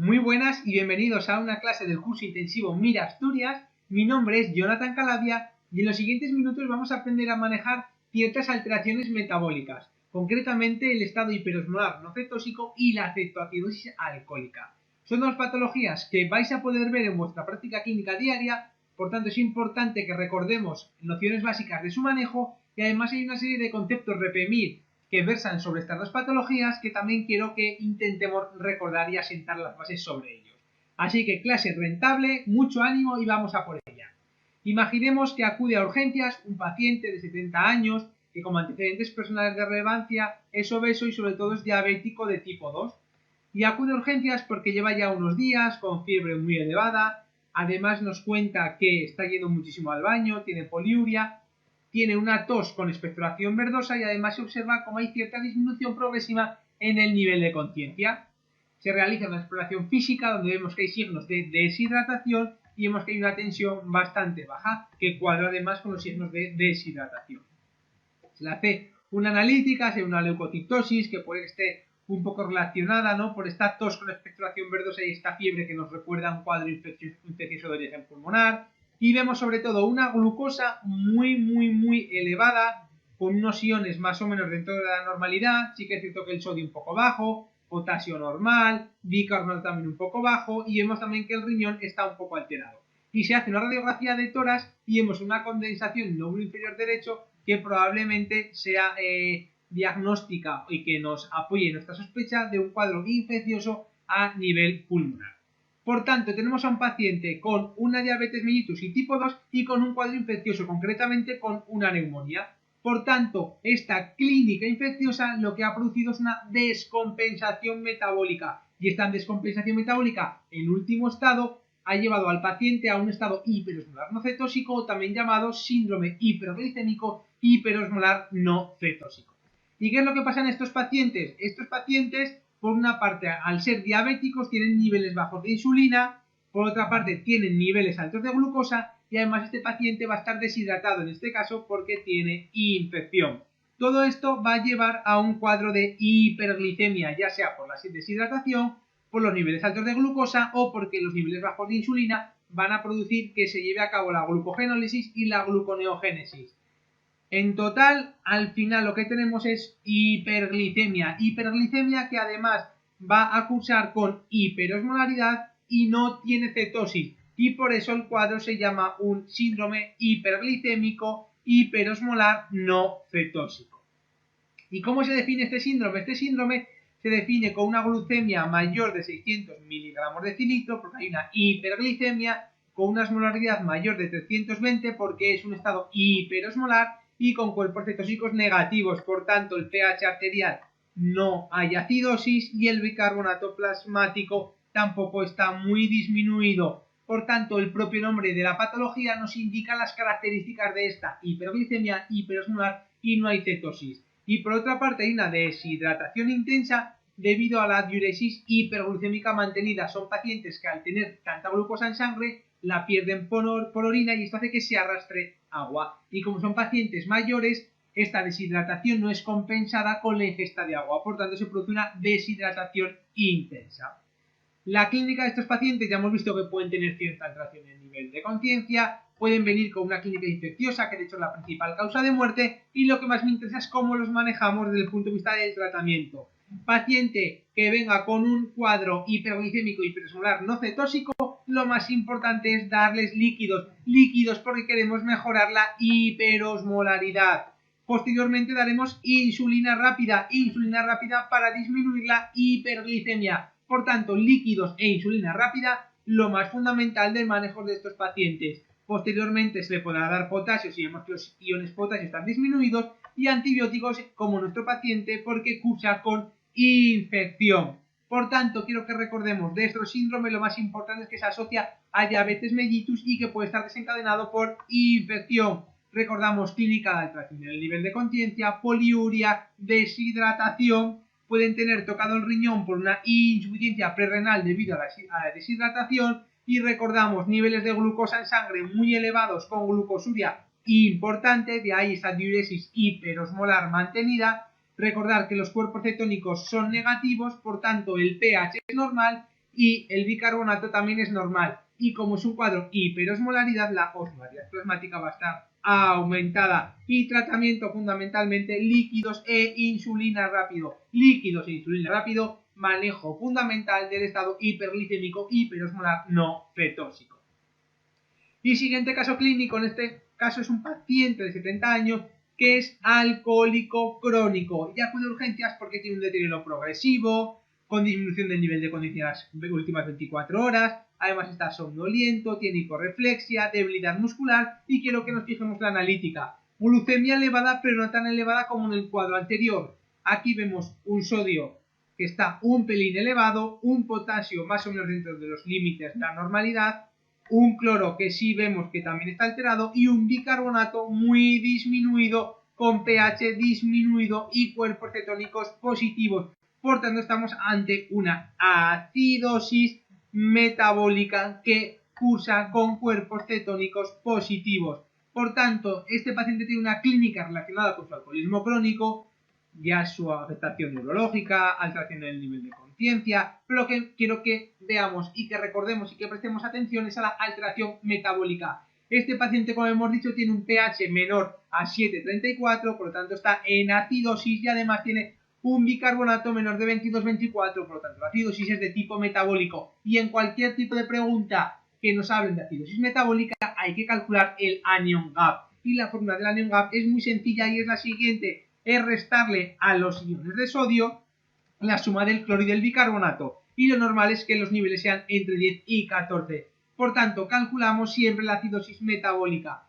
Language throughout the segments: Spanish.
Muy buenas y bienvenidos a una clase del curso intensivo Mira Asturias. Mi nombre es Jonathan Calabia y en los siguientes minutos vamos a aprender a manejar ciertas alteraciones metabólicas, concretamente el estado hiperosmolar no cetósico y la cetoacidosis alcohólica. Son dos patologías que vais a poder ver en vuestra práctica clínica diaria, por tanto es importante que recordemos nociones básicas de su manejo y además hay una serie de conceptos REPEMIR que versan sobre estas dos patologías que también quiero que intentemos recordar y asentar las bases sobre ellos. Así que clase rentable, mucho ánimo y vamos a por ella. Imaginemos que acude a urgencias un paciente de 70 años que como antecedentes personales de relevancia es obeso y sobre todo es diabético de tipo 2. Y acude a urgencias porque lleva ya unos días con fiebre muy elevada, además nos cuenta que está yendo muchísimo al baño, tiene poliuria, tiene una tos con expectoración verdosa y además se observa como hay cierta disminución progresiva en el nivel de conciencia. Se realiza una exploración física donde vemos que hay signos de deshidratación y vemos que hay una tensión bastante baja que cuadra además con los signos de deshidratación. Se le hace una analítica, se ve una leucocitosis que puede que esté un poco relacionada, ¿no?, por esta tos con expectoración verdosa y esta fiebre que nos recuerda a un cuadro infeccioso de origen pulmonar. Y vemos sobre todo una glucosa muy elevada, con unos iones más o menos dentro de la normalidad. Sí que es cierto que el sodio un poco bajo, potasio normal, bicarbonato también un poco bajo, y vemos también que el riñón está un poco alterado. Y se hace una radiografía de tórax y vemos una condensación en el lóbulo inferior derecho que probablemente sea diagnóstica y que nos apoye nuestra sospecha de un cuadro infeccioso a nivel pulmonar. Por tanto, tenemos a un paciente con una diabetes mellitus y tipo 2 y con un cuadro infeccioso, concretamente con una neumonía. Por tanto, esta clínica infecciosa lo que ha producido es una descompensación metabólica. Y esta descompensación metabólica, en último estado, ha llevado al paciente a un estado hiperosmolar no cetósico, también llamado síndrome hiperglicémico hiperosmolar no cetósico. ¿Y qué es lo que pasa en estos pacientes? Estos pacientes, por una parte, al ser diabéticos, tienen niveles bajos de insulina, por otra parte, tienen niveles altos de glucosa y además este paciente va a estar deshidratado en este caso porque tiene infección. Todo esto va a llevar a un cuadro de hiperglicemia, ya sea por la deshidratación, por los niveles altos de glucosa o porque los niveles bajos de insulina van a producir que se lleve a cabo la glucogenólisis y la gluconeogénesis. En total, al final lo que tenemos es hiperglicemia que además va a cursar con hiperosmolaridad y no tiene cetosis, y por eso el cuadro se llama un síndrome hiperglicémico hiperosmolar no cetósico. ¿Y cómo se define este síndrome? Este síndrome se define con una glucemia mayor de 600 miligramos de cilitro porque hay una hiperglicemia, con una osmolaridad mayor de 320 porque es un estado hiperosmolar y con cuerpos cetósicos negativos. Por tanto, el pH arterial no hay acidosis y el bicarbonato plasmático tampoco está muy disminuido. Por tanto, el propio nombre de la patología nos indica las características de esta hiperglicemia hiperosmolar y no hay cetosis. Y por otra parte hay una deshidratación intensa debido a la diuresis hiperglucémica mantenida. Son pacientes que al tener tanta glucosa en sangre la pierden por orina y esto hace que se arrastre agua. Y como son pacientes mayores, esta deshidratación no es compensada con la ingesta de agua. Por tanto, se produce una deshidratación intensa. La clínica de estos pacientes ya hemos visto que pueden tener cierta alteración en el nivel de conciencia, pueden venir con una clínica infecciosa, que de hecho es la principal causa de muerte, y lo que más me interesa es cómo los manejamos desde el punto de vista del tratamiento. Paciente que venga con un cuadro hiperglicémico hiperosmolar no cetósico, lo más importante es darles líquidos porque queremos mejorar la hiperosmolaridad. Posteriormente daremos insulina rápida para disminuir la hiperglicemia. Por tanto, líquidos e insulina rápida, lo más fundamental del manejo de estos pacientes. Posteriormente se le podrá dar potasio si vemos que los iones potasio están disminuidos y antibióticos como nuestro paciente porque cursa con infección. Por tanto, quiero que recordemos de este síndrome lo más importante es que se asocia a diabetes mellitus y que puede estar desencadenado por infección. Recordamos clínica de alteración en el nivel de conciencia, poliuria, deshidratación. Pueden tener tocado el riñón por una insuficiencia prerrenal debido a la deshidratación y recordamos niveles de glucosa en sangre muy elevados con glucosuria importante, de ahí esta diuresis hiperosmolar mantenida. Recordar que los cuerpos cetónicos son negativos, por tanto el pH es normal y el bicarbonato también es normal. Y como es un cuadro hiperosmolaridad, la osmolaridad plasmática va a estar aumentada. Y tratamiento fundamentalmente líquidos e insulina rápido. Líquidos e insulina rápido, manejo fundamental del estado hiperglicémico hiperosmolar no cetóxico. Y siguiente caso clínico, en este caso es un paciente de 70 años que es alcohólico crónico y acude a urgencias porque tiene un deterioro progresivo, con disminución del nivel de conciencia en las últimas 24 horas, además está somnoliento, tiene hiporreflexia, debilidad muscular y quiero que nos fijemos la analítica. Glucemia elevada, pero no tan elevada como en el cuadro anterior. Aquí vemos un sodio que está un pelín elevado, un potasio más o menos dentro de los límites de la normalidad, un cloro que sí vemos que también está alterado y un bicarbonato muy disminuido con pH disminuido y cuerpos cetónicos positivos. Por tanto, estamos ante una acidosis metabólica que cursa con cuerpos cetónicos positivos. Por tanto, este paciente tiene una clínica relacionada con su alcoholismo crónico, ya su afectación neurológica, alteración en el nivel de conciencia, pero lo que quiero que veamos y que recordemos y que prestemos atención es a la alteración metabólica. Este paciente, como hemos dicho, tiene un pH menor a 7,34, por lo tanto está en acidosis y además tiene un bicarbonato menor de 22,24, por lo tanto la acidosis es de tipo metabólico y en cualquier tipo de pregunta que nos hablen de acidosis metabólica hay que calcular el anion gap y la fórmula del anion gap es muy sencilla y es la siguiente: es restarle a los iones de sodio la suma del cloro y del bicarbonato y lo normal es que los niveles sean entre 10 y 14. Por tanto, calculamos siempre la acidosis metabólica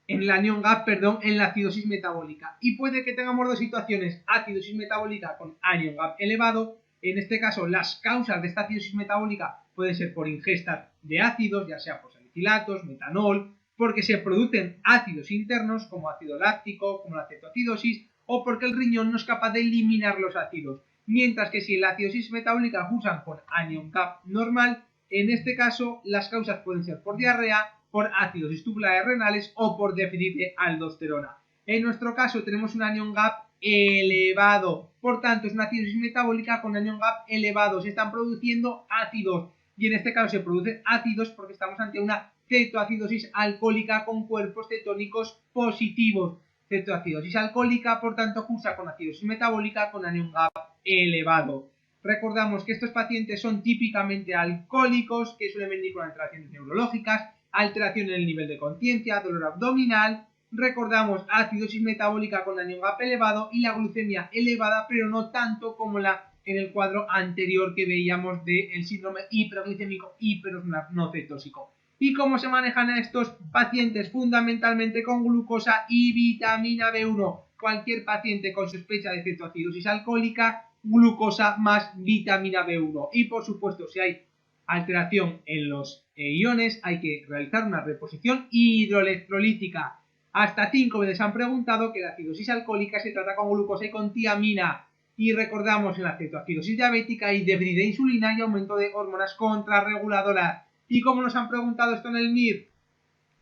en el anion gap, en la acidosis metabólica. Y puede que tengamos dos situaciones: acidosis metabólica con anion gap elevado. En este caso, las causas de esta acidosis metabólica pueden ser por ingesta de ácidos, ya sea por salicilatos, metanol, porque se producen ácidos internos como ácido láctico, como la cetoacidosis, o porque el riñón no es capaz de eliminar los ácidos. Mientras que si la acidosis metabólica cursan con anion gap normal, en este caso las causas pueden ser por diarrea, por acidosis tubulares renales o por déficit de aldosterona. En nuestro caso tenemos un anion gap elevado, por tanto es una acidosis metabólica con anion gap elevado, se están produciendo ácidos y en este caso se producen ácidos porque estamos ante una cetoacidosis alcohólica con cuerpos cetónicos positivos. Cetoacidosis alcohólica, por tanto, cursa con acidosis metabólica con anion gap elevado. Recordamos que estos pacientes son típicamente alcohólicos, que suelen venir con alteraciones neurológicas, alteración en el nivel de conciencia, dolor abdominal. Recordamos acidosis metabólica con anion gap elevado y la glucemia elevada, pero no tanto como en el cuadro anterior que veíamos del síndrome hiperglicémico hiperosmolar no cetóxico. ¿Y cómo se manejan a estos pacientes? Fundamentalmente con glucosa y vitamina B1. Cualquier paciente con sospecha de cetoacidosis alcohólica, glucosa más vitamina B1. Y por supuesto, si hay alteración en los iones, hay que realizar una reposición hidroelectrolítica. Hasta 5 veces han preguntado que la acidosis alcohólica se trata con glucosa y con tiamina. Y recordamos, en la cetoacidosis diabética hay déficit de insulina y aumento de hormonas contrarreguladoras. ¿Y cómo nos han preguntado esto en el MIR?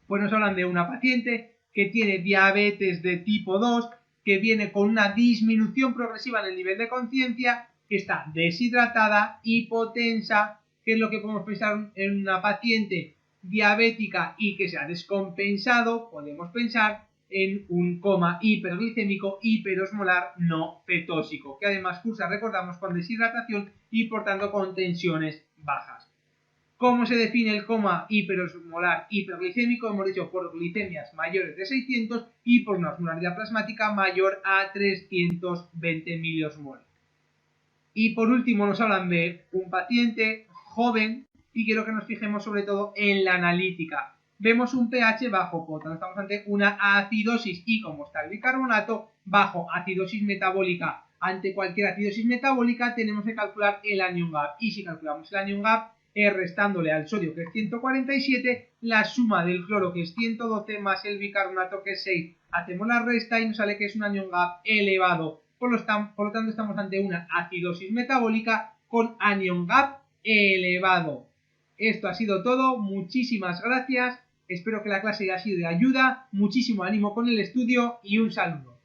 Pues nos hablan de una paciente que tiene diabetes de tipo 2, que viene con una disminución progresiva en el nivel de conciencia, que está deshidratada, hipotensa. ¿Qué es lo que podemos pensar en una paciente diabética y que se ha descompensado? Podemos pensar en un coma hiperglicémico hiperosmolar no cetóxico, que además cursa, recordamos, con deshidratación y por tanto con tensiones bajas. ¿Cómo se define el coma hiperosmolar hiperglicémico? Hemos dicho por glicemias mayores de 600 y por una osmolaridad plasmática mayor a 320 miliosmol. Y por último nos hablan de un paciente joven y quiero que nos fijemos sobre todo en la analítica. Vemos un pH bajo, por lo tanto estamos ante una acidosis y como está el bicarbonato, bajo, acidosis metabólica. Ante cualquier acidosis metabólica tenemos que calcular el anion gap y si calculamos el anion gap restándole al sodio que es 147, la suma del cloro que es 112 más el bicarbonato que es 6. Hacemos la resta y nos sale que es un anion gap elevado. Por lo tanto estamos ante una acidosis metabólica con anion gap elevado. Esto ha sido todo, muchísimas gracias, espero que la clase haya sido de ayuda, muchísimo ánimo con el estudio y un saludo.